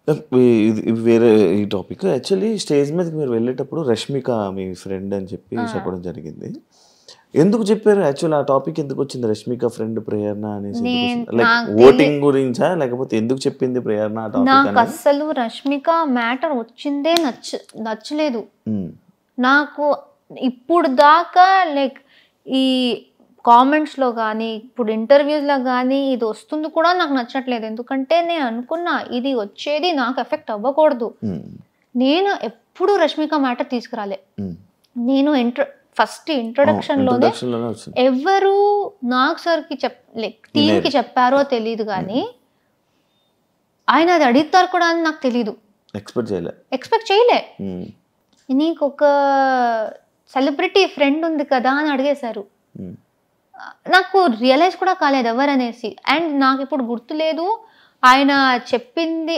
ఇది వేరే ఈ టాపిక్. యాక్చువల్లీ స్టేజ్ మీదకి మీరు వెళ్ళేటప్పుడు రష్మిక మీ ఫ్రెండ్ అని చెప్పి చెప్పడం జరిగింది. ఎందుకు చెప్పారు యాక్చువల్? ఆ టాపిక్ ఎందుకు వచ్చింది, రష్మిక ఫ్రెండ్ ప్రేరణ అనేసి? లైక్ ఓటింగ్ గురించా, లేకపోతే ఎందుకు చెప్పింది ప్రేరణ ఆ టాపిక్? నాకు అసలు రష్మిక మ్యాటర్ వచ్చిందే నచ్చలేదు నాకు ఇప్పుడు దాకా. లైక్ ఈ కామెంట్స్లో కానీ ఇప్పుడు ఇంటర్వ్యూస్లో కానీ ఇది వస్తుంది కూడా నాకు నచ్చట్లేదు. ఎందుకంటే నేను అనుకున్నా ఇది వచ్చేది నాకు ఎఫెక్ట్ అవ్వకూడదు. నేను ఎప్పుడు రష్మిక మ్యాటర్ తీసుకురాలే. నేను ఫస్ట్ ఇంట్రొడక్షన్ లోనే ఎవరు నాగ్ సార్కి లైక్ టీంకి చెప్పారో తెలియదు కానీ ఆయన అది అడుగుతారు కూడా అని నాకు తెలీదు. ఎక్స్పెక్ట్ చేయలే. నీకు ఒక సెలబ్రిటీ ఫ్రెండ్ ఉంది కదా అని అడిగేశారు. నాకు రియలైజ్ కూడా కాలేదు ఎవరనేసి. అండ్ నాకు ఇప్పుడు గుర్తులేదు ఆయన చెప్పింది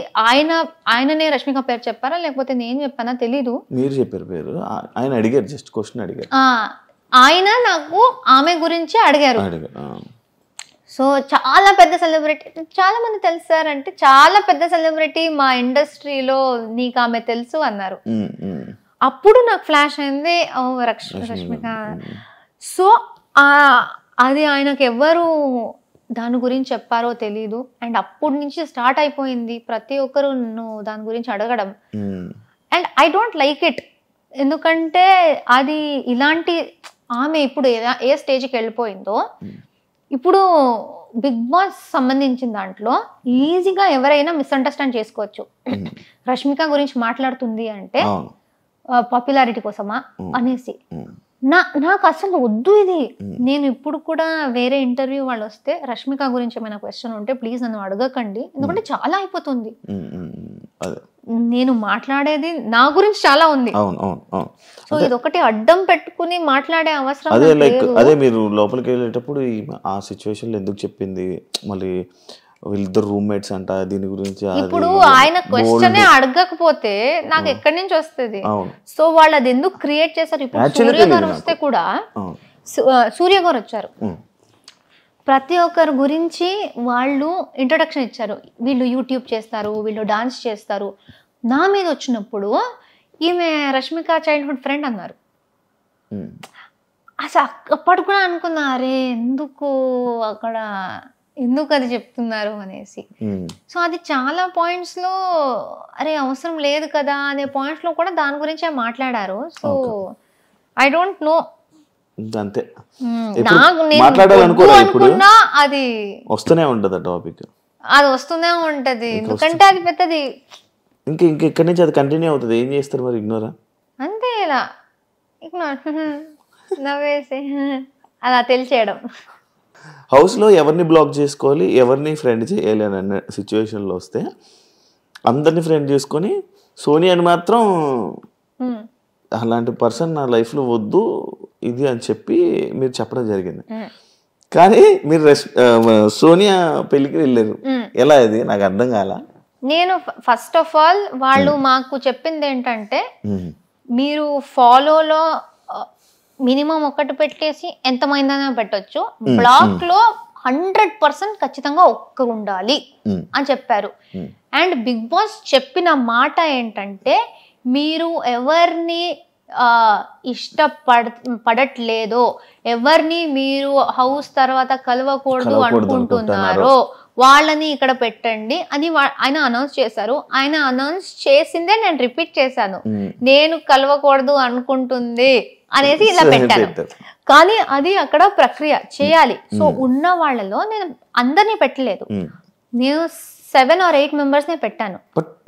ఆయననే రష్మిక పేరు చెప్పారా లేకపోతే నేను చెప్పానా తెలీదు. మీరు చెప్పారు పేరు, ఆయన అడిగారు, జస్ట్ క్వశ్చన్ అడిగారు. ఆయన నాకు ఆమె గురించి అడిగారు. సో చాలా పెద్ద సెలబ్రిటీ, చాలా మంది తెలుసారంటే చాలా పెద్ద సెలబ్రిటీ మా ఇండస్ట్రీలో, నీకు ఆమె తెలుసు అన్నారు. అప్పుడు నాకు ఫ్లాష్ అయింది, ఓ రష్మిక. సో అది ఆయనకు ఎవరు దాని గురించి చెప్పారో తెలీదు. అండ్ అప్పటి నుంచి స్టార్ట్ అయిపోయింది ప్రతి ఒక్కరు దాని గురించి అడగడం. And I don't like it. ఎందుకంటే అది ఇలాంటి ఆమె ఇప్పుడు ఏ స్టేజ్కి వెళ్ళిపోయిందో, ఇప్పుడు బిగ్ బాస్ సంబంధించిన దాంట్లో ఈజీగా ఎవరైనా మిస్అండర్స్టాండ్ చేసుకోవచ్చు. రష్మిక గురించి మాట్లాడుతుంది అంటే పాపులారిటీ కోసమా అనేసి. నాకు అసలు వద్దు ఇది. నేను ఇప్పుడు కూడా వేరే ఇంటర్వ్యూ వాళ్ళు వస్తే రష్మిక గురించి ఏమైనా క్వశ్చన్ ఉంటే ప్లీజ్ నన్ను అడగకండి, ఎందుకంటే చాలా అయిపోతుంది. నేను మాట్లాడేది నా గురించి చాలా ఉంది. సో ఇది ఒకటి అడ్డం పెట్టుకుని మాట్లాడే అవసరం అదే. మీరు లోపలికి వెళ్ళేటప్పుడు ఆ సిచ్యువేషన్ లో ఎందుకు చెప్పింది, మళ్ళీ వీళ్ళిద్దరు రూమ్మేట్స్ అంట, దీని గురించి ఇప్పుడు ఆయన క్వశ్చన్ అడగకపోతే నాకు ఎక్కడి నుంచి వస్తుంది? సో వాళ్ళు అది ఎందుకు క్రియేట్ చేశారు? ఇప్పుడు సూర్య గారు వస్తే కూడా, సూర్య గారు వచ్చారు, ప్రతి ఒక్కరి గురించి వాళ్ళు ఇంట్రొడక్షన్ ఇచ్చారు. వీళ్ళు యూట్యూబ్ చేస్తారు, వీళ్ళు డాన్స్ చేస్తారు. నా మీద వచ్చినప్పుడు ఈమె రష్మిక చైల్డ్హుడ్ ఫ్రెండ్ అన్నారు. అసలు అప్పటి కూడా అనుకున్నా, అరే ఎందుకు అక్కడ ఎందుకు అది చెప్తున్నారు అనేసి. సో అది చాలా పాయింట్స్ లో అరే అవసరం లేదు కదా అనే పాయింట్స్ లో కూడా దాని గురించే మాట్లాడారు. సో ఐ డోంట్ నో, అంతే. అనుకున్నా అది వస్తూనే ఉంటది టాపిక్, అది వస్తూనే ఉంటది. ఎందుకంటే అది పెద్దది. ఇంకెక్కడి నుంచి అది కంటిన్యూ అవుతుంది. ఏం చేస్తారు మరి? ఇగ్నోరా? అంతే, ఇలా ఇగ్నోర్ నవ్వేసి అలా తెలిసేయడం. హౌస్లో ఎవరిని బ్లాక్ చేసుకోవాలి, ఎవరిని ఫ్రెండ్ చేయాలి అని అన్న సిచ్యువేషన్లో వస్తే అందరినీ ఫ్రెండ్ చేసుకొని సోనియాని మాత్రం అలాంటి పర్సన్ నా లైఫ్లో వద్దు ఇది అని చెప్పి మీరు చెప్పడం జరిగింది. కానీ మీరు సోనియా పెళ్ళికి వెళ్ళారు, ఎలా? ఇది నాకు అర్థం కాల. నేను ఫస్ట్ ఆఫ్ ఆల్ వాళ్ళు మాకు చెప్పింది ఏంటంటే, మీరు ఫాలోలో మినిమం ఒకటి పెట్టేసి ఎంతమైందైనా పెట్టొచ్చు, బ్లాక్ లో 100% ఖచ్చితంగా ఒక్కరు ఉండాలి అని చెప్పారు. అండ్ బిగ్ బాస్ చెప్పిన మాట ఏంటంటే, మీరు ఎవరిని పడట్లేదో, ఎవరిని మీరు హౌస్ తర్వాత కలవకూడదు అనుకుంటున్నారో వాళ్ళని ఇక్కడ పెట్టండి అని ఆయన అనౌన్స్ చేశారు. ఆయన అనౌన్స్ చేసిందే నేను రిపీట్ చేశాను, నేను కలవకూడదు అనుకుంటుంది అనేసి ఇలా పెట్టాను. కానీ అది అక్కడ ప్రక్రియ చేయాలి. సో ఉన్న వాళ్ళలో నేను అందరినీ పెట్టలేదు, నేను 7 or 8 మెంబర్స్ నే పెట్టాను.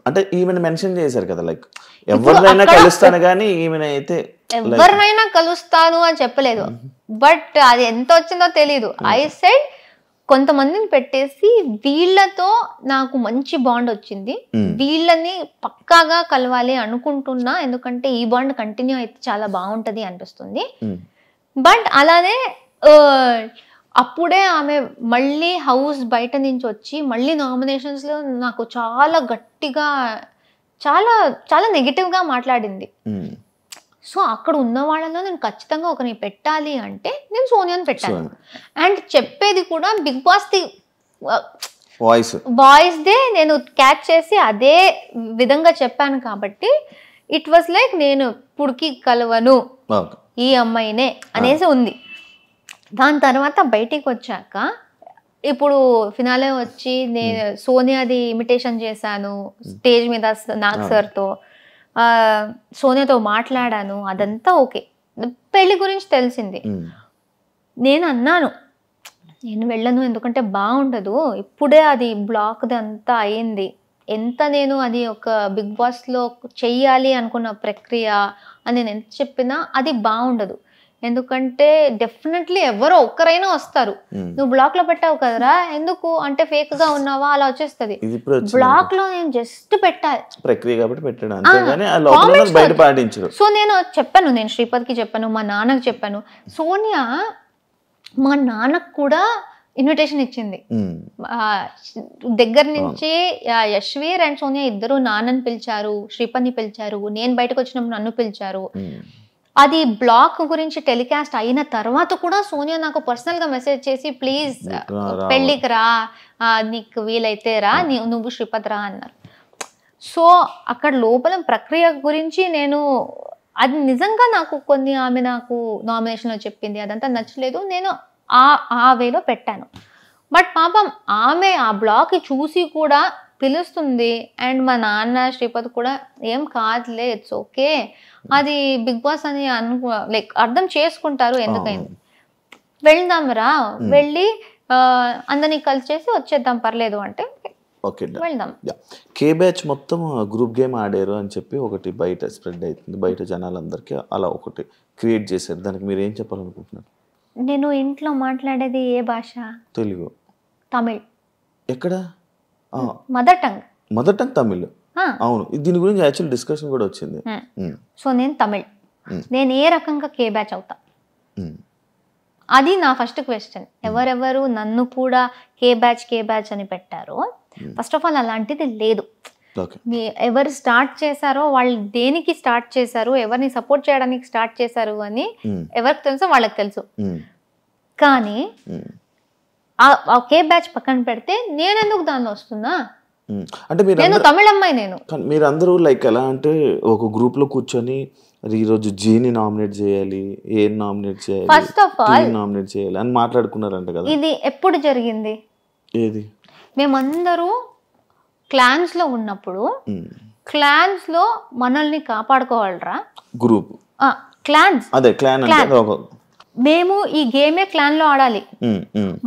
అంటే ఈమెను మెన్షన్ చేశారు కదా, లైక్ ఎవరినైనా కలుస్తాను కానీ ఈమెను అయితే ఎవరినైనా కలుస్తాను అని చెప్పలేదు. బట్ అది ఎంత వచ్చిందో తెలీదు. ఐ సెడ్ కొంతమందిని పెట్టేసి వీళ్ళతో నాకు మంచి బాండ్ వచ్చింది, వీళ్ళని పక్కాగా కలవాలి అనుకుంటున్నా, ఎందుకంటే ఈ బాండ్ కంటిన్యూ అయితే చాలా బాగుంటది అనిపిస్తుంది. బట్ అలానే అప్పుడే ఆమె మళ్ళీ హౌస్ బయట నుంచి వచ్చి మళ్ళీ నామినేషన్స్ లో నాకు చాలా గట్టిగా చాలా చాలా నెగిటివ్ గా మాట్లాడింది. సో అక్కడ ఉన్న వాళ్ళలో నేను ఖచ్చితంగా ఒకరిని పెట్టాలి అంటే నేను సోనియాని పెట్టాను. అండ్ చెప్పేది కూడా బిగ్ బాస్ ది వాయిస్ దే నేను క్యాచ్ చేసి అదే విధంగా చెప్పాను కాబట్టి ఇట్ వాస్ లైక్ నేను పుడికి కలవను ఈ అమ్మాయినే అనేసి ఉంది. దాని తర్వాత బయటికి వచ్చాక ఇప్పుడు ఫినాలే వచ్చి నేను సోనియాది ఇమిటేషన్ చేశాను స్టేజ్ మీద నాగ్ సార్తో, సోనియాతో మాట్లాడాను, అదంతా ఓకే. పెళ్లి గురించి తెలిసింది. నేను అన్నాను నేను వెళ్ళను ఎందుకంటే బాగుండదు, ఇప్పుడే అది బ్లాక్ది అంతా అయింది, ఎంత నేను అది ఒక బిగ్ బాస్లో చెయ్యాలి అనుకున్న ప్రక్రియ అని నేను ఎంత చెప్పినా అది బాగుండదు. ఎందుకంటే డెఫినెట్లీ ఎవరో ఒక్కరైనా వస్తారు, నువ్వు బ్లాక్ లో పెట్టావు కదరా ఎందుకు అంటే ఫేక్ గా ఉన్నావా అలా వచ్చేస్తుంది. బ్లాక్ లో నేను జస్ట్ పెట్టాలి ప్రక్రియ కాబట్టి పెట్టాను. సో నేను చెప్పాను, నేను శ్రీపద్కి చెప్పాను, మా నాన్నకు చెప్పాను. సోనియా మా నాన్నకు కూడా ఇన్విటేషన్ ఇచ్చింది దగ్గర నుంచి. యశ్వీర్ అండ్ సోనియా ఇద్దరు నాన్నని పిలిచారు, శ్రీపద్ని పిలిచారు, నేను బయటకు వచ్చినప్పుడు నన్ను పిలిచారు. అది బ్లాక్ గురించి టెలికాస్ట్ అయిన తర్వాత కూడా సోనియా నాకు పర్సనల్ గా మెసేజ్ చేసి ప్లీజ్ పెళ్ళికి రా, నీకు వీలైతే రా, నువ్వు శ్రీపద్ రా అన్నారు. సో అక్కడ లోపల ప్రక్రియ గురించి నేను అది నిజంగా నాకు కొన్ని ఆమె నాకు నామినేషన్లో చెప్పింది అదంతా నచ్చలేదు, నేను ఆ వేలో పెట్టాను. బట్ పాపం ఆమె ఆ బ్లాక్ చూసి కూడా పిలుస్తుంది. అండ్ మా నాన్న శ్రీపద్ కూడా ఏం కాదులే ఇట్స్ ఓకే, అది బిగ్ బాస్ అని లైక్ అర్థం చేసుకుంటారు, ఎందుకైంది వెళ్దాం రా, వెళ్ళి అందరినీ కలిసి చేసి వచ్చేద్దాం పర్లేదు అంటే వెళ్దాం. కే బ్యాచ్ మొత్తం గ్రూప్ గేమ్ ఆడారు అని చెప్పి ఒకటి బయట స్ప్రెడ్ అవుతుంది, బయట జనాలందరికీ అలా ఒకటి క్రియేట్ చేశారు. దానికి మీరు ఏం చెప్పాలనుకుంటున్నారు? నేను ఇంట్లో మాట్లాడేది ఏ భాష? తెలుగు, తమిళ్. ఎక్కడ? Mother tongue Tamil. అవును, దీని గురించి యాక్చువల్ డిస్కషన్ కూడా వచ్చింది. సో నేను తమిళ్, నేను ఏ రకంగా కే బ్యాచ్ అవుతా? అది నా ఫస్ట్ క్వశ్చన్. ఎవరెవరు నన్ను కూడా కే బ్యాచ్ అని పెట్టారో, ఫస్ట్ ఆఫ్ ఆల్ అలాంటిది లేదు. ఎవరు స్టార్ట్ చేశారో వాళ్ళు దేనికి స్టార్ట్ చేశారు, ఎవరిని సపోర్ట్ చేయడానికి స్టార్ట్ చేశారు అని ఎవరికి తెలుసో వాళ్ళకి తెలుసు. కానీ ఆ కే బ్యాచ్ పక్కన పెడితే నేను ఎందుకు దానిలో వస్తున్నా? అంటే నేను తమిళ అమ్మాయి. నేను మీరు అందరూ లైక్ ఎలా అంటే ఒక గ్రూప్ లో కూర్చొని ఈరోజు జీని నామినేట్ చేయాలి, ఏ నామినేట్ చేయాలి, ఫస్ట్ ఆఫ్ ఆల్ నామినేట్ చేయాలి అని మాట్లాడుకున్నారంట కదా. ఇది ఎప్పుడు జరిగింది? ఏది? మేమందరూ క్లాన్స్ లో ఉన్నప్పుడు, క్లాన్స్ లో మనల్ని కాపాడుకోవాలరా గ్రూప్ క్లాన్స్, అదే క్లాన్ మేము ఈ గేమే క్లాన్ లో ఆడాలి.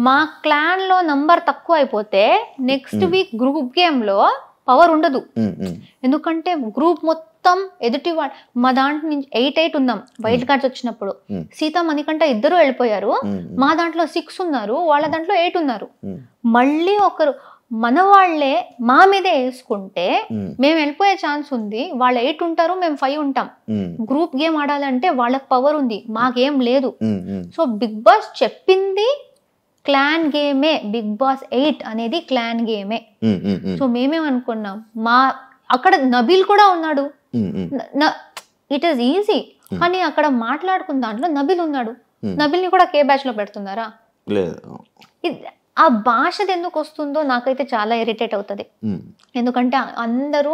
మా క్లాన్ లో నంబర్ తక్కువ అయిపోతే నెక్స్ట్ వీక్ గ్రూప్ గేమ్ లో పవర్ ఉండదు. ఎందుకంటే గ్రూప్ మొత్తం ఎదుటి మా దాంట్లో నుంచి 8 ఉన్నాం వైల్డ్ కార్డ్స్ వచ్చినప్పుడు. సీత మణికంఠ ఇద్దరు వెళ్ళిపోయారు, మా దాంట్లో 6 ఉన్నారు, వాళ్ళ దాంట్లో 8 ఉన్నారు. మళ్ళీ ఒకరు మన వాళ్లే మా మీదే వేసుకుంటే మేము వెళ్ళిపోయే ఛాన్స్ ఉంది. వాళ్ళు 8 ఉంటారు, మేము 5 ఉంటాం. గ్రూప్ గేమ్ ఆడాలంటే వాళ్ళకి పవర్ ఉంది, మాకేం లేదు. సో బిగ్ బాస్ చెప్పింది క్లాన్ గేమే, బిగ్ బాస్ 8 అనేది క్లాన్ గేమే. సో మేమేమనుకున్నాం, అక్కడ నబీల్ కూడా ఉన్నాడు, ఇట్ ఈస్ ఈజీ. కానీ అక్కడ మాట్లాడుకున్న దాంట్లో నబీల్ ఉన్నాడు, నబీల్ని కూడా కే బ్యాచ్ లో పెడుతున్నారా? ఆ భాషది ఎందుకు వస్తుందో నాకైతే చాలా ఇరిటేట్ అవుతుంది. ఎందుకంటే అందరూ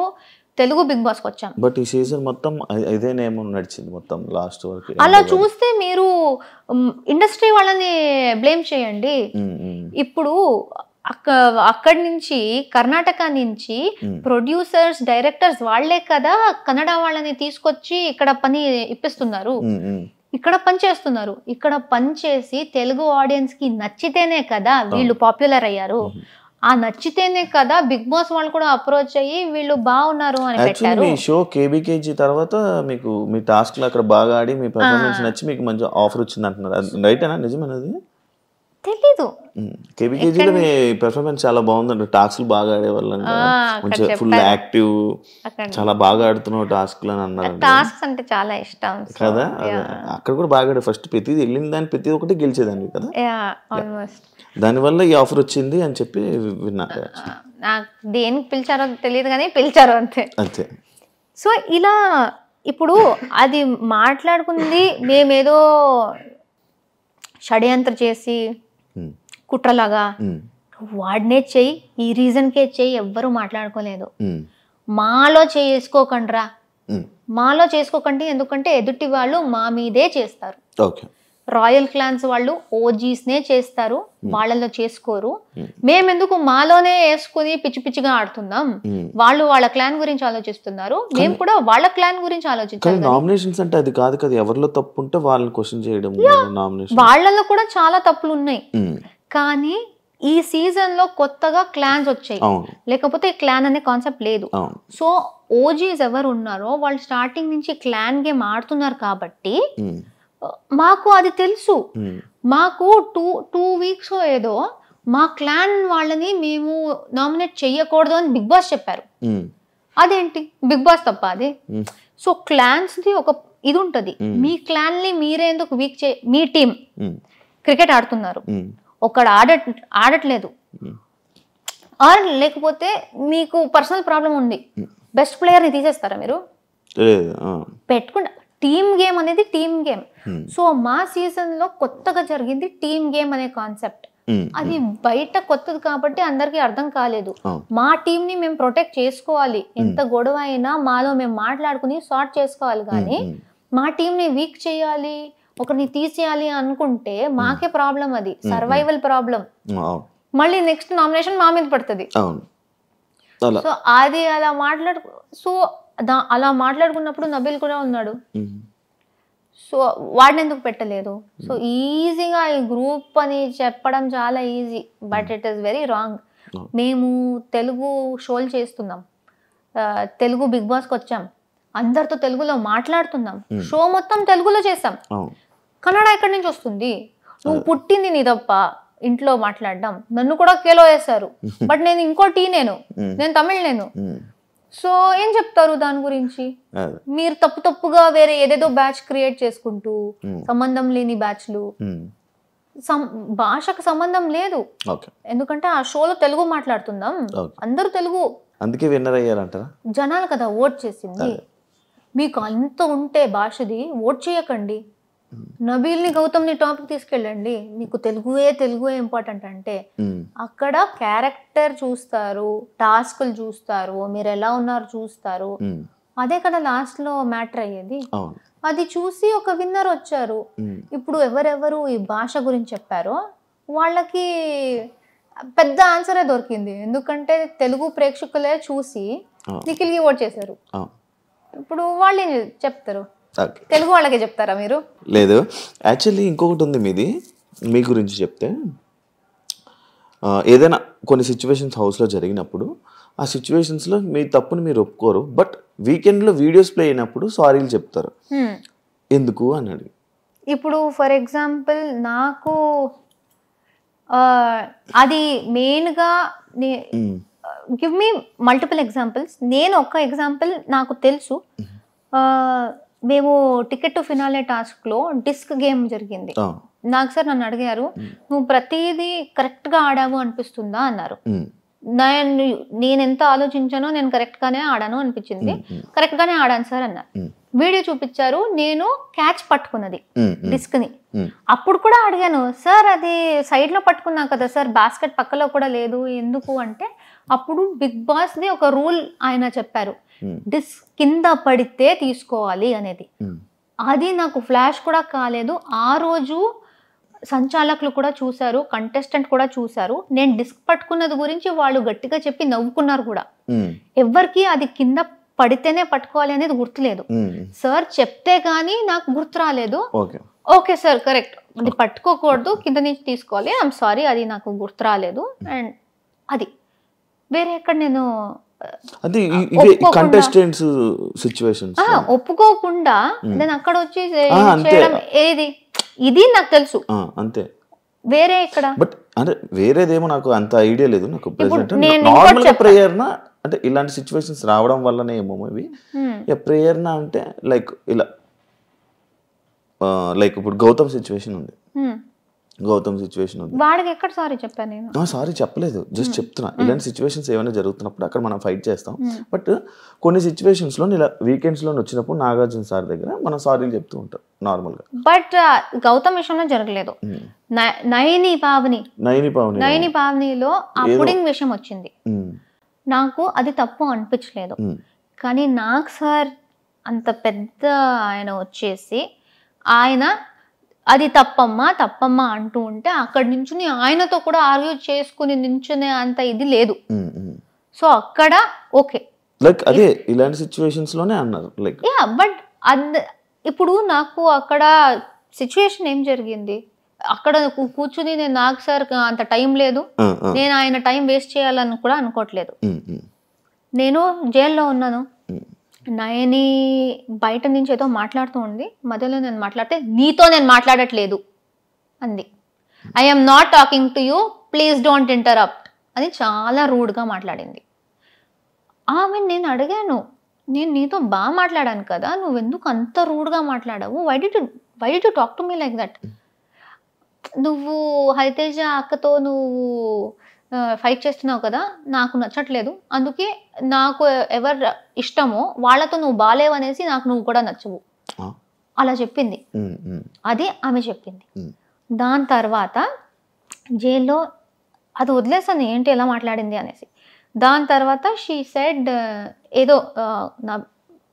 తెలుగు బిగ్ బాస్కి వచ్చాం, బట్ ఈ సీజన్ మొత్తం ఇదే నేమ్ నడిచింది మొత్తం లాస్ట్ వరకు. అలా చూస్తే మీరు ఇండస్ట్రీ వాళ్ళని బ్లేమ్ చేయండి. ఇప్పుడు అక్కడి నుంచి కర్ణాటక నుంచి ప్రొడ్యూసర్స్, డైరెక్టర్స్ వాళ్లే కదా కన్నడ వాళ్ళని తీసుకొచ్చి ఇక్కడ పని ఇప్పిస్తున్నారు, ఇక్కడ పని చేస్తున్నారు. ఇక్కడ పని చేసి తెలుగు ఆడియన్స్ కి నచ్చితేనే కదా వీళ్ళు పాపులర్ అయ్యారు. ఆ నచ్చితేనే కదా బిగ్ బాస్ వాళ్ళు కూడా అప్రోచ్ అయ్యి వీళ్ళు బాగున్నారు అని పెట్టారు. మీ షో కేబీకేజీ తర్వాత మీకు మీ టాస్క్ లో అక్కడ బాగా ఆడి మీ పర్ఫార్మెన్స్ నచ్చి మీకు మంచి ఆఫర్ వచ్చింది అంటున్నారు, రైటేనా? నిజమేనది? తెలీదు. కేబీకేజీలో మీ పెర్ఫార్మెన్స్ చాలా బాగుందండి, టాస్క్లు బాగా ఆడేవాళ్ళంట, మంచిగా ఫుల్ యాక్టివ్, చాలా బాగా ఆడుతున్నావు టాస్క్లు అని అన్నారు. టాస్క్స్ అంటే చాలా ఇష్టం కదా. అక్కడ కూడా బాగా ఆడే, ఫస్ట్ ప్రతిది వెళ్ళిన దాన్ని ప్రతి ఒక్కటి గెలిచేదాన్ని కదా, దానివల్ల ఈ ఆఫర్ వచ్చింది అని చెప్పి విన్నా. నాకు దేనికి పిలిచారో తెలియదు కానీ పిలిచారు అంతే అంతే. సో ఇలా ఇప్పుడు అది మాట్లాడుకుంది మేమేదో షడ్యంత్ర చేసి కుట్రలాగా వాడినే చెయ్యి, ఈ రీజన్కే చెయ్యి, ఎవ్వరూ మాట్లాడుకోలేదు. మాలో చేసుకోకండ్రా, మాలో చేసుకోకండి, ఎందుకంటే ఎదుటి వాళ్ళు మా మీదే చేస్తారు. రాయల్ క్లాన్స్ వాళ్ళు ఓజీస్నే చేస్తారు, వాళ్ళలో చేసుకోరు. మేమెందుకు మాలోనే వేసుకుని పిచ్చి పిచ్చిగా ఆడుతున్నాం? వాళ్ళు వాళ్ళ క్లాన్ గురించి ఆలోచిస్తున్నారు, మేము కూడా వాళ్ళ క్లాన్ గురించి ఆలోచించాలి. నామినేషన్స్ అంటే అది కాదు కదా, ఎవరిలో తప్పు ఉంటే వాళ్ళని క్వశ్చన్ చేయడం. వాళ్ళలో కూడా చాలా తప్పులు ఉన్నాయి, కానీ ఈ సీజన్ లో కొత్తగా క్లాన్స్ వచ్చాయి, లేకపోతే క్లాన్ అనే కాన్సెప్ట్ లేదు. సో ఓజీస్ ఎవరు ఉన్నారో వాళ్ళు స్టార్టింగ్ నుంచి క్లాన్ గేమ్ ఆడుతున్నారు కాబట్టి మాకు అది తెలుసు. మాకు టూ వీక్స్ ఏదో మా క్లాన్ వాళ్ళని మేము నామినేట్ చెయ్యకూడదు అని బిగ్ బాస్ చెప్పారు. అదేంటి బిగ్ బాస్ తప్ప అది? సో క్లాన్స్ ది ఒక ఇది ఉంటది, మీ క్లాన్ ని మీరే ఎందుకు వీక్ మీ టీం క్రికెట్ ఆడుతున్నారు, ఒకడు ఆడట్లేదు, ఆర్ లేకపోతే మీకు పర్సనల్ ప్రాబ్లం ఉంది, బెస్ట్ ప్లేయర్ ని తీసేస్తారా మీరు? పెట్టుకుంటా. టీమ్ గేమ్ అనేది టీమ్ గేమ్. సో మా సీజన్ లో కొత్తగా జరిగింది టీమ్ గేమ్ అనే కాన్సెప్ట్. అది బయట కొత్తది కాబట్టి అందరికి అర్థం కాలేదు. మా టీం ని మేము ప్రొటెక్ట్ చేసుకోవాలి, ఎంత గొడవ అయినా మాలో మేము మాట్లాడుకుని సార్ట్ చేసుకోవాలి. కానీ మా టీం ని వీక్ చేయాలి, ఒకరిని తీసేయాలి అనుకుంటే మాకే ప్రాబ్లం, అది సర్వైవల్ ప్రాబ్లం. మళ్ళీ నెక్స్ట్ నామినేషన్ మా మీద పడుతుంది. సో అది అలా మాట్లాడుకున్నప్పుడు నబీల్ కూడా ఉన్నాడు. సో వాడిని ఎందుకు పెట్టలేదు? సో ఈజీగా ఈ గ్రూప్ అని చెప్పడం చాలా easy, but it is very wrong. మేము తెలుగు షోలు చేస్తున్నాం, తెలుగు బిగ్ బాస్కి వచ్చాం, అందరితో తెలుగులో మాట్లాడుతున్నాం, షో మొత్తం తెలుగులో చేస్తాం. కన్నడ ఎక్కడి నుంచి వస్తుంది? నువ్వు పుట్టింది నీ తప్ప ఇంట్లో మాట్లాడడం. నన్ను కూడా కేలో వేశారు, బట్ నేను ఇంకో నేను తమిళ్ నేను. సో ఏం చెప్తారు దాని గురించి? మీరు తప్పుగా వేరే ఏదేదో బ్యాచ్ క్రియేట్ చేసుకుంటూ, సంబంధం లేని బ్యాచ్లు, భాషకు సంబంధం లేదు. ఎందుకంటే ఆ షోలో తెలుగు మాట్లాడుతున్నాం, అందరూ తెలుగు, అందుకే విన్నర్ అయ్యారంటారా? జనాలు కదా ఓట్ చేసింది. మీకు అంత ఉంటే భాషది ఓట్ చేయకండి, నబీల్ని గౌతమ్ని టాపిక్ తీసుకెళ్ళండి. మీకు తెలుగు ఇంపార్టెంట్ అంటే అక్కడ క్యారెక్టర్ చూస్తారు, టాస్క్లు చూస్తారు, మీరు ఎలా ఉన్నారు చూస్తారు, అదే కదా లాస్ట్ లో మ్యాటర్ అయ్యేది. అది చూసి ఒక విన్నర్ వచ్చారు. ఇప్పుడు ఎవరెవరు ఈ భాష గురించి చెప్పారో వాళ్ళకి పెద్ద ఆన్సరే దొరికింది, ఎందుకంటే తెలుగు ప్రేక్షకులే చూసి నిఖిల్కి ఓట్ చేశారు. ఇప్పుడు వాళ్ళు ఏం చెప్తారు? తెలుగు వాళ్ళకే చెప్తారా మీరు? లేదు, యాక్చువల్లీ ఇంకొకటి ఉంది మీది. మీ గురించి చెప్తే, ఏదైనా కొన్ని సిచ్యువేషన్స్ హౌస్లో జరిగినప్పుడు ఆ సిచ్యువేషన్స్లో మీ తప్పుని మీరు ఒప్పుకోరు, బట్ వీకెండ్లో వీడియోస్ ప్లే అయినప్పుడు సారీలు చెప్తారు. ఎందుకు అని అడిగి. ఇప్పుడు ఫర్ ఎగ్జాంపుల్ నాకు అది మెయిన్గా గివ్ మీ మల్టిపుల్ ఎగ్జాంపుల్స్. నేను ఒక ఎగ్జాంపుల్ నాకు తెలుసు. మేము టికెట్ టు ఫినాలే టాస్క్ లో డిస్క్ గేమ్ జరిగింది. నాకు సార్ నన్ను అడిగారు, నువ్వు ప్రతిదీ కరెక్ట్ గా ఆడావు అనిపిస్తుందా అన్నారు. నేను ఎంత ఆలోచించానో నేను కరెక్ట్ గానే ఆడాను అనిపించింది. కరెక్ట్ గానే ఆడాను సార్ అన్నారు. వీడియో చూపించారు, నేను క్యాచ్ పట్టుకున్నది డిస్క్ ని. అప్పుడు కూడా అడిగాను, సార్ అది సైడ్ లో పట్టుకున్నా కదా సార్, బాస్కెట్ పక్కలో కూడా లేదు ఎందుకు అంటే, అప్పుడు బిగ్ బాస్ ది ఒక రూల్ ఆయన చెప్పారు, డిస్క్ కింద పడితే తీసుకోవాలి అనేది. అది నాకు ఫ్లాష్ కూడా కాలేదు. ఆ రోజు సంచాలకులు కూడా చూశారు, కంటెస్టెంట్ కూడా చూశారు. నేను డిస్క్ పట్టుకున్నది గురించి వాళ్ళు గట్టిగా చెప్పి నవ్వుకున్నారు కూడా. ఎవరికి అది కింద పడితేనే పట్టుకోవాలి అనేది గుర్తులేదు. సార్ చెప్తే గానీ నాకు గుర్తు రాలేదు. ఓకే సార్ కరెక్ట్, అది పట్టుకోకూడదు, కింద నుంచి తీసుకోవాలి, ఐఎమ్ సారీ, అది నాకు గుర్తు రాలేదు. అండ్ అది వేరే ఎక్కడ నేను ఒప్పుకోకుండా నేను అక్కడ వచ్చి చేయడం ఏది, ఇది నాకు తెలుసు అంతే. వేరే ఇక్కడ బట్ అంటే వేరేదేమో నాకు అంత ఐడియా లేదు. నాకు నార్మల్ గా ప్రేయర్ నా అంటే ఇలాంటి సిచ్యువేషన్స్ రావడం వల్లనే ఏమో మేబీ ప్రేయర్ నా అంటే లైక్ ఇలా లైక్ ఇప్పుడు గౌతమ్ సిచ్యువేషన్ ఉంది. గౌతమ్ సిచ్యువేషన్ ఉంది. వాడికి ఎక్కడ సారీ చెప్పాను నేను? సారీ చెప్పలేదు, జస్ట్ చెప్తున్నా. ఇలాంటి సిచ్యువేషన్స్ ఏమైనా జరుగుతున్నప్పుడు అక్కడ మనం ఫైట్ చేస్తాం. బట్ కొన్ని సిచ్యువేషన్స్లో ఇలా వీకెండ్స్లో వచ్చినప్పుడు నాగార్జున సార్ దగ్గర మనం సారీలు చెప్తూ ఉంటాం నార్మల్గా. బట్ గౌతమ్ విషయంలో జరగలేదు. నయని పావనిలో ఆ పుడింగ్ విషయం వచ్చింది. నాకు అది తప్పు అనిపించలేదు. కానీ నాకు సార్ అంత పెద్ద ఆయన వచ్చేసి ఆయన అది తప్పమ్మా అంటూ ఉంటే అక్కడి నుంచి ఆయనతో కూడా ఆర్గ్యూ చేసుకుని నించునే అంత ఇది లేదు. సో అక్కడ ఓకే, లైక్ అదే ఇలాంటి సిచ్యువేషన్స్ లోనే అన్నారు లైక్ యా. బట్ ఇప్పుడు నాకు అక్కడ సిచ్యువేషన్ ఏం జరిగింది, అక్కడ కూర్చుని నేను నాకు సార్ అంత టైం లేదు, నేను ఆయన టైం వేస్ట్ చేయాలని కూడా అనుకోవట్లేదు. నేను జైల్లో ఉన్నాను, నయని బయట నుంచి ఏదో మాట్లాడుతూ ఉంది, మధ్యలో నేను మాట్లాడితే నీతో నేను మాట్లాడట్లేదు అంది. I'm not talking to you, please don't interrupt అని చాలా రూడ్గా మాట్లాడింది. ఆమె నేను అడిగాను, నేను నీతో బాగా మాట్లాడాను కదా, నువ్వెందుకు అంత రూడ్గా మాట్లాడావు, why did to talk to me like that, నువ్వు హరితేజ అక్కతో నువ్వు ఫైట్ చేస్తున్నావు కదా, నాకు నచ్చట్లేదు, అందుకే నాకు ఎవరు ఇష్టమో వాళ్ళతో నువ్వు బాలేవనేసి నాకు నువ్వు కూడా నచ్చవు అలా చెప్పింది. అది ఆమె చెప్పింది. దాని తర్వాత జైల్లో అది వదిలేసాను ఏంటి ఎలా మాట్లాడింది అనేసి. దాని తర్వాత షీ సెడ్ ఏదో నా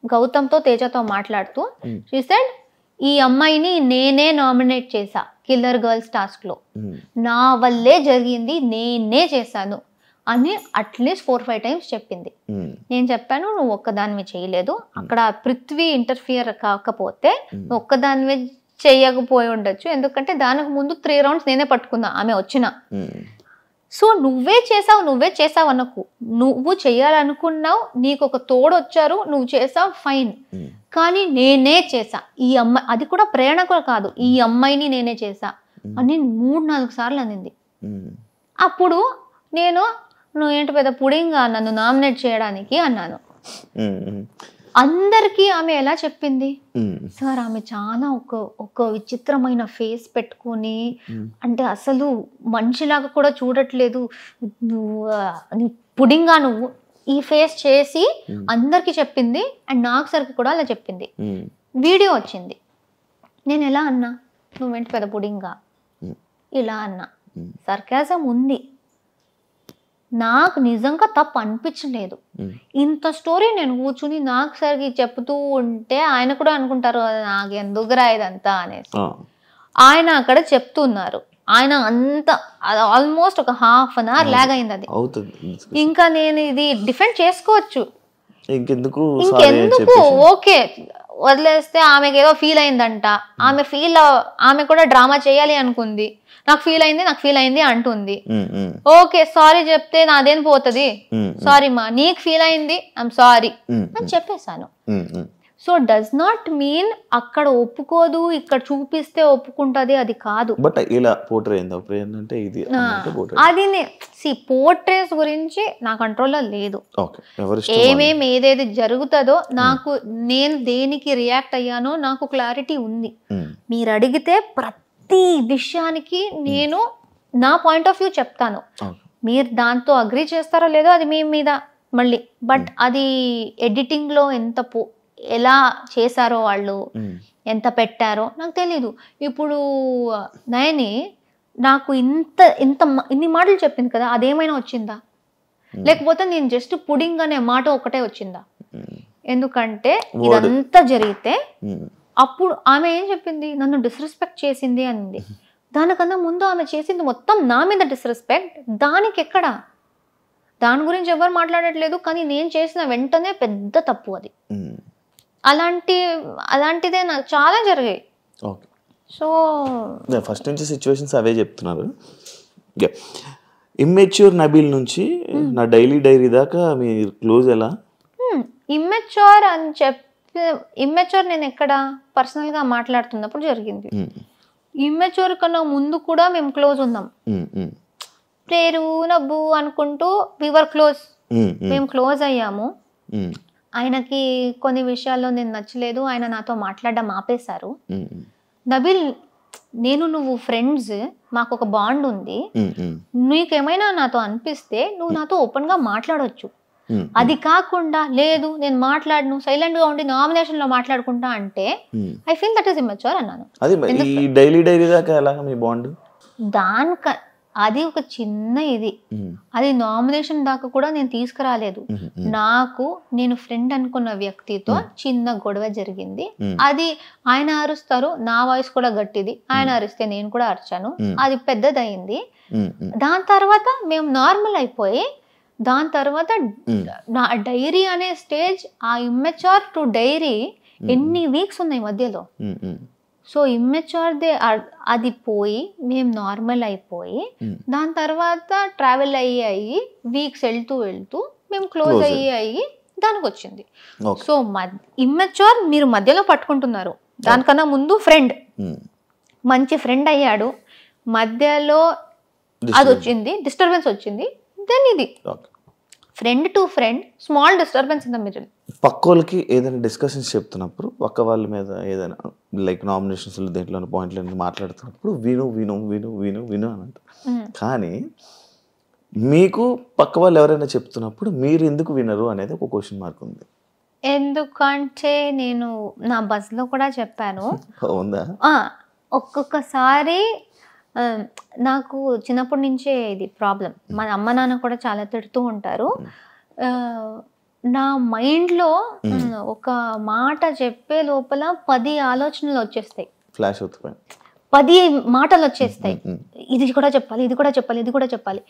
గౌతమ్తో తేజతో మాట్లాడుతూ షీ సెడ్ ఈ అమ్మాయిని నేనే నామినేట్ చేశా కిల్లర్ గర్ల్స్ టాస్క్ లో, నా వల్లే జరిగింది, నేనే చేశాను అని అట్లీస్ట్ 4-5 times చెప్పింది. నేను చెప్పాను నువ్వు ఒక్కదానివి చేయలేదు, అక్కడ పృథ్వీ ఇంటర్ఫియర్ కాకపోతే ఒక్కదానివే చేయకపోయి ఉండొచ్చు, ఎందుకంటే దానికి ముందు 3 rounds నేనే పట్టుకున్నా ఆమె వచ్చిన. సో నువ్వే చేసావు అనకు, నువ్వు చేయాలనుకున్నావు, నీకు ఒక తోడు వచ్చారు, నువ్వు చేసావు ఫైన్, కానీ నేనే చేసా ఈ అమ్మాయి, అది కూడా ప్రేరణ కూడా కాదు, ఈ అమ్మాయిని నేనే చేసా అని 3-4 సార్లు అనింది. అప్పుడు నేను నువ్వు ఏంటి పెద్ద పుడింగా నన్ను నామినేట్ చేయడానికి అన్నాను. అందరికీ ఆమె ఎలా చెప్పింది సార్, ఆమె చాలా ఒక విచిత్రమైన ఫేస్ పెట్టుకుని, అంటే అసలు మనిషిలాగా కూడా చూడట్లేదు, నువ్వు పుడింగా నువ్వు ఈ ఫేస్ చేసి అందరికి చెప్పింది. అండ్ నాకు సరికి కూడా అలా చెప్పింది. వీడియో వచ్చింది, నేను ఎలా అన్నా, నువ్వేంటి పెద్ద పుడింగా ఇలా అన్నా, సర్కాజం ఉంది, నాకు నిజంగా తప్పు అనిపించలేదు. ఇంత స్టోరీ నేను కూర్చుని నాకు సరికి చెప్తూ ఉంటే ఆయన కూడా అనుకుంటారు నాకు ఎందుకురా ఇదంతా అనేసి. ఆయన అక్కడ చెప్తున్నారు, ఆయన అంత ఆల్మోస్ట్ ఒక 1/2 hour లాగ్ అయింది. అది ఇంకా నేను ఇది డిఫెండ్ చేసుకోవచ్చు, ఇంకెందుకు ఓకే వదిలేస్తే. ఆమెకి ఏదో ఫీల్ అయిందంట, ఆమె కూడా డ్రామా చేయాలి అనుకుంది, నాకు ఫీల్ అయింది అంటుంది. ఓకే సారీ చెప్తే నాదేం పోతుంది, సారీ మా నీకు ఫీల్ అయింది ఐఎమ్ సారీ అని చెప్పేశాను. సో డస్ నాట్ మీన్ అక్కడ ఒప్పుకోదు, ఇక్కడ చూపిస్తే ఒప్పుకుంటది, అది కాదు. బట్ ఇలా అది పోర్ట్రేస్ గురించి నా కంట్రోల్లో లేదు. ఏదేది జరుగుతుందో నాకు, నేను దేనికి రియాక్ట్ అయ్యానో నాకు క్లారిటీ ఉంది. మీరు అడిగితే ప్రతి విషయానికి నేను నా పాయింట్ ఆఫ్ వ్యూ చెప్తాను. మీరు దాంతో అగ్రీ చేస్తారో లేదో అది మీ మీద మళ్ళీ. బట్ అది ఎడిటింగ్ లో ఎలా చేశారో వాళ్ళు, ఎంత పెట్టారో నాకు తెలీదు. ఇప్పుడు నయని నాకు ఇన్ని మాటలు చెప్పింది కదా, అదేమైనా వచ్చిందా? లేకపోతే నేను జస్ట్ పుడింగ్ అనే మాట ఒకటే వచ్చిందా? ఎందుకంటే ఇదంతా జరిగితే అప్పుడు ఆమె ఏం చెప్పింది, నన్ను డిస్రెస్పెక్ట్ చేసింది అనింది. దానికన్నా ముందు ఆమె చేసింది మొత్తం నా మీద డిస్రెస్పెక్ట్. దానికి ఎక్కడ, దాని గురించి ఎవరు మాట్లాడట్లేదు, కానీ నేను చేసిన వెంటనే పెద్ద తప్పు అది. అలాంటిదే నాకు చాలా జరిగాయి. సో ఫస్ట్ నుంచి సిచ్యువేషన్స్ అవే చెప్తున్నారు. ఇమ్మెచ్యూర్ నబీల్ నుంచి నా డైలీ డైరీ దాకా మీ క్లోజ్ ఎలా? ఇమ్మెచ్యూర్ అని ఇమ్మెచ్యూర్ నేను ఎక్కడ పర్సనల్ గా మాట్లాడుతున్నప్పుడు జరిగింది. ఇమ్మెచ్యూర్ కన్నా ముందు కూడా మేము క్లోజ్ ఉన్నాం, పేరు నవ్వు అనుకుంటూ వివర్ క్లోజ్. మేము క్లోజ్ అయ్యాము. ఆయనకి కొన్ని విషయాల్లో నేను నచ్చలేదు, ఆయన నాతో మాట్లాడడం ఆపేశారు. నబీల్ నేను నువ్వు ఫ్రెండ్స్, మాకు ఒక బాండ్ ఉంది, నీకేమైనా నాతో అనిపిస్తే నువ్వు నాతో ఓపెన్ గా మాట్లాడొచ్చు. అది కాకుండా లేదు నేను మాట్లాడను, సైలెంట్ గా ఉండి నామినేషన్ లో మాట్లాడుకుంటా అంటే I feel that is immature అన్నాను. డైలీ దాకా ఎలాగా మీ బాండ్? అది ఒక చిన్న ఇది, అది నామినేషన్ దాకా కూడా నేను తీసుకురాలేదు. నేను ఫ్రెండ్ అనుకున్న వ్యక్తితో చిన్న గొడవ జరిగింది. అది ఆయన అరుస్తారు, నా వాయిస్ కూడా గట్టిది, ఆయన అరిస్తే నేను కూడా అరిచాను, అది పెద్దదయింది. దాని తర్వాత మేము నార్మల్ అయిపోయి, దాని తర్వాత నా డైరీ అనే స్టేజ్, ఆ ఇమ్మెచ్యూర్ టు డైరీ ఎన్ని వీక్స్ ఉన్నాయి మధ్యలో. సో ఇమ్మెచ్యూర్దే అది పోయి మేము నార్మల్ అయిపోయి, దాని తర్వాత ట్రావెల్ అయ్యి వీక్స్ వెళ్తూ మేము క్లోజ్ అయ్యి దానికి వచ్చింది. సో ఇమ్మెచ్యూర్ మీరు మధ్యలో పట్టుకుంటున్నారు. దానికన్నా ముందు ఫ్రెండ్, మంచి ఫ్రెండ్ అయ్యాడు, మధ్యలో అది వచ్చింది, డిస్టర్బెన్స్ వచ్చింది. దెన్ ఇది friend to friend, small disturbance in the middle. పక్క వాళ్ళకి ఏదైనా డిస్కషన్స్ చెప్తున్నప్పుడు, పక్క వాళ్ళ మీద ఏదైనా లైక్ నామినేషన్స్ దేంట్లో పాయింట్లు మాట్లాడుతున్నప్పుడు విను విను విను విను విను అని అంటారు. కానీ మీకు పక్క వాళ్ళు ఎవరైనా చెప్తున్నప్పుడు మీరు ఎందుకు వినరు అనేది ఒక క్వశ్చన్ మార్క్ ఉంది. ఎందుకంటే నేను నా బస్లో కూడా చెప్పాను. ఉందా? ఒక్కొక్కసారి నాకు చిన్నప్పటి నుంచే ఇది ప్రాబ్లం. మా అమ్మ నాన్న కూడా చాలా తిడుతూ ఉంటారు. నా మైండ్లో ఒక మాట చెప్పే లోపల 10 ఆలోచనలు వచ్చేస్తాయి, ఫ్లాష్ అవుతాయి, 10 మాటలు వచ్చేస్తాయి. ఇది కూడా చెప్పాలి, ఇది కూడా చెప్పాలి, ఇది కూడా చెప్పాలి.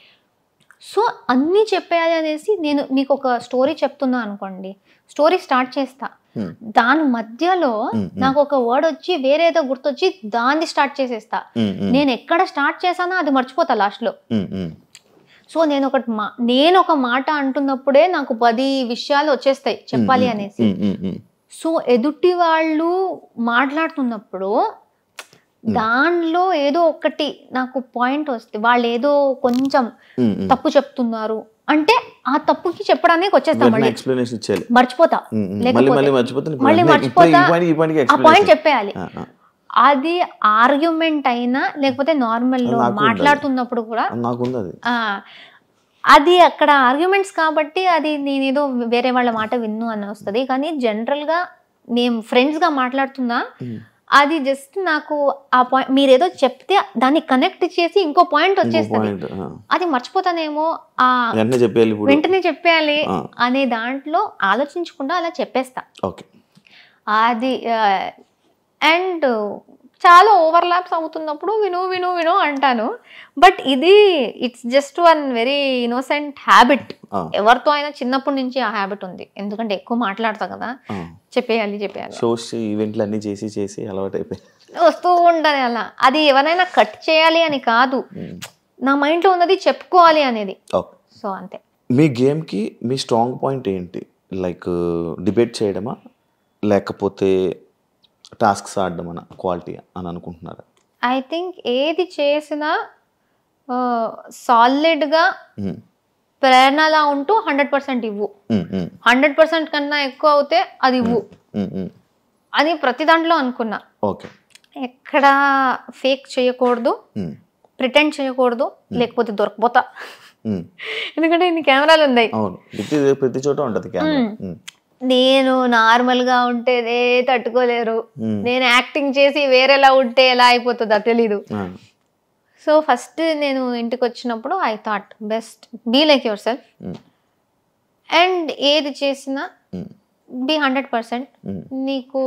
సో అన్నీ చెప్పేయాలి అనేసి నేను మీకు ఒక స్టోరీ చెప్తున్నా అనుకోండి, స్టోరీ స్టార్ట్ చేస్తా, దాని మధ్యలో నాకు ఒక వర్డ్ వచ్చి వేరేదో గుర్తొచ్చి దాన్ని స్టార్ట్ చేసేస్తా. నేను ఎక్కడ స్టార్ట్ చేశానో అది మర్చిపోతా లాస్ట్ లో. సో నేను ఒక మాట అంటున్నప్పుడే నాకు 10 విషయాలు వచ్చేస్తాయి చెప్పాలి అనేసి. సో ఎదుటి వాళ్ళు మాట్లాడుతున్నప్పుడు దానిలో ఏదో ఒకటి నాకు పాయింట్ వస్తే, వాళ్ళు ఏదో కొంచెం తప్పు చెప్తున్నారు అంటే ఆ తప్పుకి చెప్పడానికి వచ్చేస్తా, మర్చిపోతా, మళ్ళీ మర్చిపోతా, ఆ పాయింట్ చెప్పేయాలి. అది ఆర్గ్యుమెంట్ అయినా లేకపోతే నార్మల్ లో మాట్లాడుతున్నప్పుడు కూడా అది అక్కడ ఆర్గ్యుమెంట్స్ కాబట్టి అది నేనేదో వేరే వాళ్ళ మాట విన్ను అని వస్తుంది. కానీ జనరల్ గా మేము ఫ్రెండ్స్ గా మాట్లాడుతున్నా, అది జస్ట్ నాకు ఆ పాయింట్ మీరేదో చెప్తే దాన్ని కనెక్ట్ చేసి ఇంకో పాయింట్ వచ్చేస్తుంది, అది మర్చిపోతానేమో, వెంటనే చెప్పేయాలి అనే దాంట్లో ఆలోచించకుండా అలా చెప్పేస్తా. అది అండ్ చాలా ఓవర్లాప్స్ అవుతున్నప్పుడు విను విను విను అంటాను. బట్ ఇది it's just one very innocent habit. ఎవరితో అయినా చిన్నప్పటి నుంచి ఆ హ్యాబిట్ ఉంది, ఎందుకంటే ఎక్కువ మాట్లాడతా కదా, చెప్పేయాలి ఈవెంట్లు అన్ని చేసి అలవాటు అయిపోయి వస్తూ ఉండాలి అలా. అది ఎవరైనా కట్ చేయాలి అని కాదు, నా మైండ్లో ఉన్నది చెప్పుకోవాలి అనేది. సో అంతే. మీ గేమ్కి మీ స్ట్రాంగ్ పాయింట్ ఏంటి? లైక్ డిబేట్ చేయడమా లేకపోతే టాస్క్స్ ఆడడం అన్న క్వాలిటీ అని అనుకుంటున్నారా? ఐ థింక్ ఏది చేసినా సాలిడ్గా ప్రేరణలా ఉంటూ 100% ఇవ్వు. 100% కన్నా ఎక్కువ అవుతే అది ఇవ్వు అని ప్రతి దాంట్లో అనుకున్నా. ఎక్కడ ఫేక్ చేయకూడదు, ప్రిటెండ్ చేయకూడదు, లేకపోతే దొరకపోతా. ఎందుకంటే ఇన్ని కెమెరాలు ఉన్నాయి, ప్రతి చోట ఉంటది. నేను నార్మల్ గా ఉంటేనే తట్టుకోలేరు, నేను యాక్టింగ్ చేసి వేరేలా ఉంటే ఎలా అయిపోతుందో తెలీదు. సో ఫస్ట్ నేను ఇంటికి వచ్చినప్పుడు I thought best be like yourself, and ఏది చేసినా బీ 100%. నీకు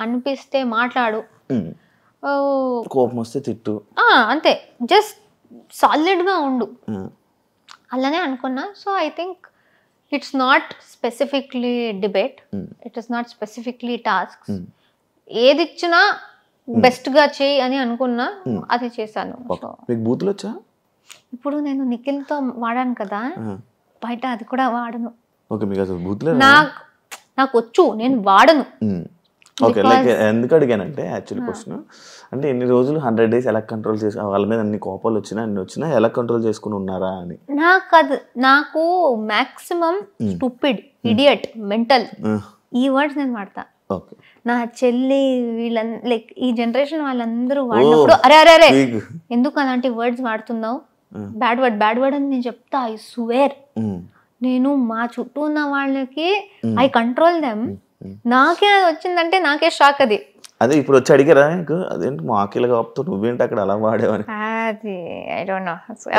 అనిపిస్తే మాట్లాడు, కోపం వస్తే తిట్టు, అంతే, జస్ట్ సాలిడ్ గా ఉండు, అలానే అనుకున్నా. So I think it's not specifically debate, it is not specifically tasks. ఏది ఇచ్చినా బెస్ట్ గా చేయి అని అనుకున్నా, అది చేశాను. మీకు బూతులు వచ్చా? ఇప్పుడు నేను నిఖిల్తో వాడాను కదా, బయట అది కూడా వాడను. నాకు వచ్చు, నేను వాడను. ఎందుకు అడిగానంటే యాక్చువల్లీ క్వశ్చన్ అంటే ఎన్ని రోజులు 100 days ఎలా కంట్రోల్ చేసి, వాళ్ళ మీద అన్ని కోపాలు వచ్చినా అన్ని వచ్చినా ఎలా కంట్రోల్ చేసుకుని ఉన్నారా అని. నాకు మాక్సిమం స్టూపిడ్, ఇడియట్, మెంటల్ ఈ వర్డ్స్ నేను వాడతా. ఓకే నా చెల్లి లైక్ ఈ జనరేషన్ వాళ్ళందరూ వాడినప్పుడు అరే అరే అరే ఎందుకు అలాంటి వర్డ్స్ వాడుతున్నావు, బ్యాడ్ వర్డ్ అని నేను చెప్తా. ఐ స్వేర్ నేను మా చుట్టూ ఉన్న వాళ్ళకి ఐ కంట్రోల్ దెమ్. నాకే అది వచ్చిందంటే నాకే షాక్. అది అదే ఇప్పుడు వచ్చి అడిగారా నీకు అదేంటి మాకిలుగా ఆపుతూ నువ్వేంటి అక్కడ అలా వాడేవని? అది ఐ డోంట్ నో,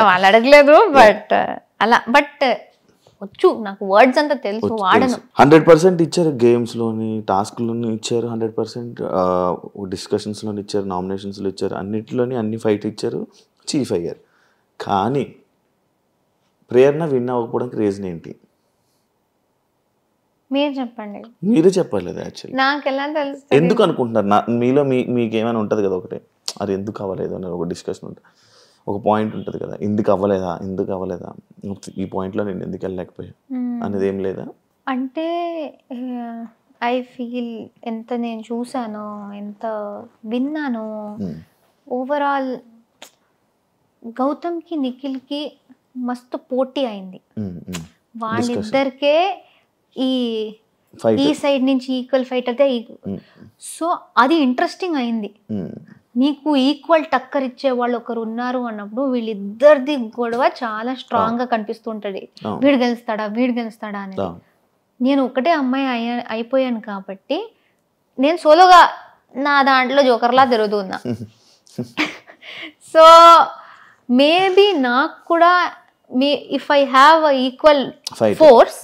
వాళ్ళు అడగలేదు. బట్ అలా బట్ వచ్చు నాకు, వర్డ్స్ అంతా తెలుసు, వాడను. 100% ఇచ్చారు, గేమ్స్ లోని టాస్క్ లోని ఇచ్చారు, 100% డిస్కషన్స్ లోని ఇచ్చారు, నామినేషన్స్ లో ఇచ్చారు, అన్నిటిలోని అన్ని ఫైట్ ఇచ్చారు, చీఫ్ అయ్యారు. కానీ ప్రేరణ విన్ అవ్వకపోవడానికి రీజన్ ఏంటి? మీరు చెప్పండి. మీరే చెప్పాలి అది. యాక్చువల్లీ నాకు ఎలా తెలుసు? ఎందుకు అనుకుంటున్నారు? మీలో మీకు ఏమైనా ఉంటుంది కదా ఒకటే, అది ఎందుకు అవ్వలేదు అని ఒక డిస్కషన్ ఉంటుంది, ఒక పాయింట్ ఉంటుంది కదా, ఎందుకు అవ్వలేదా ఈ పాయింట్లో నేను ఎందుకు వెళ్ళలేకపోయా అనేది ఏం లేదా? అంటే ఐ ఫీల్ ఎంత నేను చూసానో, ఎంత విన్నానో, ఓవరాల్ గౌతమ్కి నిఖిల్కి మస్తు పోటీ అయింది. వాళ్ళిద్దరికే ఈ సైడ్ నుంచి ఈక్వల్ ఫైట్ అయితే, సో అది ఇంట్రెస్టింగ్ అయింది. నీకు ఈక్వల్ టక్కర్ ఇచ్చే వాళ్ళు ఒకరు ఉన్నారు అన్నప్పుడు వీళ్ళిద్దరిది గొడవ చాలా స్ట్రాంగ్ గా కనిపిస్తుంటది. వీడు గెలుస్తాడా అనేది. నేను ఒకటే అమ్మాయి అయిపోయాను కాబట్టి నేను సోలోగా నా దాంట్లో జోకర్లా తిరుగుతున్నా. సో మేబీ నాకు కూడా if I have equal force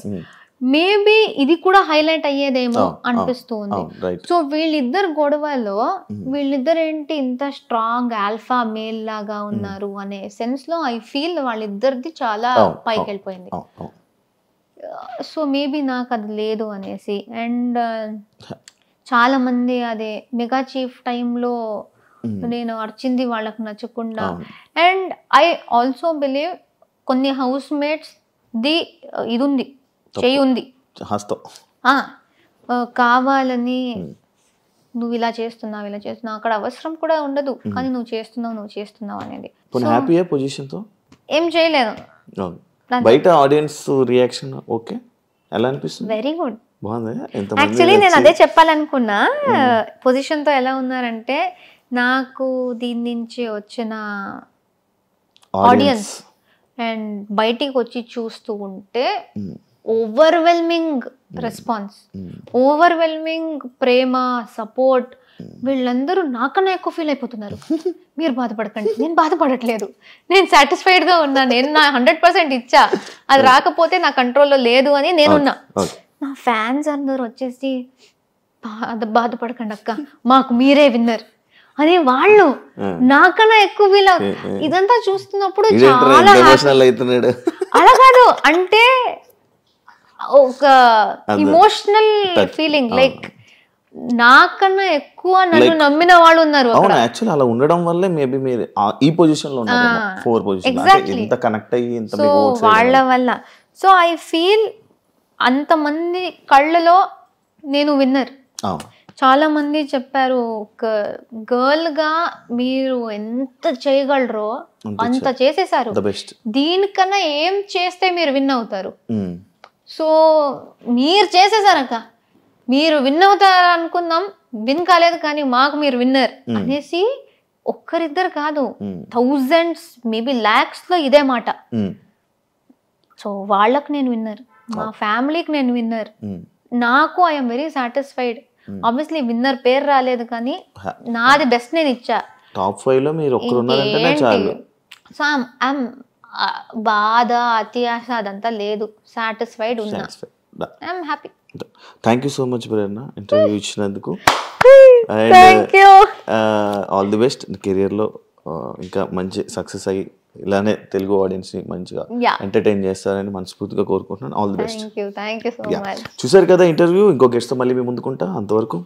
maybe ఇది కూడా హైలైట్ అయ్యేదేమో అనిపిస్తుంది. సో వీళ్ళిద్దరు గొడవలో వీళ్ళిద్దరు ఏంటి ఇంత స్ట్రాంగ్ ఆల్ఫా మేల్ లాగా ఉన్నారు అనే సెన్స్ లో ఐ ఫీల్ వాళ్ళిద్దరిది చాలా పైకి వెళ్ళిపోయింది. సో మేబీ నాకు అది లేదు అనేసి. అండ్ చాలా మంది అదే మెగా చీఫ్ టైంలో నేను అర్చింది వాళ్ళకు నచ్చకుండా. అండ్ ఐ ఆల్సో బిలీవ్ కొన్ని హౌస్ మేట్స్ ది ఇది ఉంది, చెయ్యి ఉంది, కావాలని నువ్వు ఇలా చేస్తున్నావు అక్కడ అవసరం కూడా ఉండదు, కానీ నువ్వు చేస్తున్నావు అనేది. ఏం చేయలేదు. బయట ఆడియన్స్ రియాక్షన్ ఓకే ఎలా అనిపిస్తుంది? Very good. యాక్చువల్లీ నేను అదే చెప్పాలనుకున్నా. పొజిషన్ తో ఎలా ఉన్నారంటే, నాకు దీని నుంచి వచ్చిన ఆడియన్స్ అండ్ బయటికి వచ్చి చూస్తూ ఉంటే ఓవర్వెల్మింగ్ రెస్పాన్స్, ఓవర్వెల్మింగ్ ప్రేమ, సపోర్ట్. వీళ్ళందరూ నాకన్నా ఎక్కువ ఫీల్ అయిపోతున్నారు. మీరు బాధపడకండి, నేను బాధపడట్లేదు, నేను సాటిస్ఫైడ్ గా ఉన్నా, నేను నా 100% ఇచ్చా, అది రాకపోతే నా కంట్రోల్లో లేదు అని నేనున్నా. నా ఫ్యాన్స్ అందరూ వచ్చేసి బాధపడకండి అక్క, మాకు మీరే విన్నర్ అని వాళ్ళు నాకన్నా ఎక్కువ ఫీల్ అవుతుంది. ఇదంతా చూస్తున్నప్పుడు చాలా అలా కాదు అంటే ఒక ఇమోషనల్ ఫీలింగ్, లైక్ నాకన్నా ఎక్కువ నన్ను నమ్మిన వాళ్ళు ఉన్నారు. యాక్చువల్లీ అలా ఉండడం వల్లే మేబీ మీరు ఈ పొజిషన్ లో ఉన్నారు, 4 పొజిషన్ ఎంత కనెక్ట్ అయ్యి ఎంత వాళ్ళ వల్ల. సో ఐ ఫీల్ అంతమంది కళ్ళలో నేను విన్నర్. చాలా మంది చెప్పారు, ఒక గర్ల్ గా మీరు ఎంత చేయగలరో అంత చేసేసారు, దీనికన్నా ఏం చేస్తే మీరు విన్ అవుతారు. సో మీరు చేసేసారక్క, మీరు విన్ అవుతారు అనుకుందాం, విన్ కాలేదు కానీ మాకు మీరు విన్నర్ అనేసి ఒక్కరిద్దరు కాదు, థౌజండ్స్ మేబీ లాక్స్ లో ఇదే మాట. సో వాళ్ళకు నేను విన్నర్, మా ఫ్యామిలీకి నేను విన్నర్, నాకు I'm very satisfied. Obviously winner పేరు రాలేదు కానీ నాది బెస్ట్ నేను ఇచ్చా. టాప్ 5 లో మీరు ఒక్కరు ఉన్నారంటేనే చాలు. సో ఐఎమ్ బాధ అత్యాశ అదంతా లేదు, సాటిస్ఫైడ్ ఉన్నా, I'm happy. Thank you so much Prerana, interview ఇచ్చినందుకు. ఆల్ ది బెస్ట్ కెరియర్ లో, ఇంకా మంచి సక్సెస్ అయ్యి ఇలానే తెలుగు ఆడియన్స్ ని మంచిగా ఎంటర్టైన్ చేస్తారని మనస్ఫూర్తిగా కోరుకుంటున్నాను. All the best. చూసారు కదా ఇంటర్వ్యూ, ఇంకో గెస్ట్ తో మళ్ళీ మీ ముందుకుంటా. అంతవరకు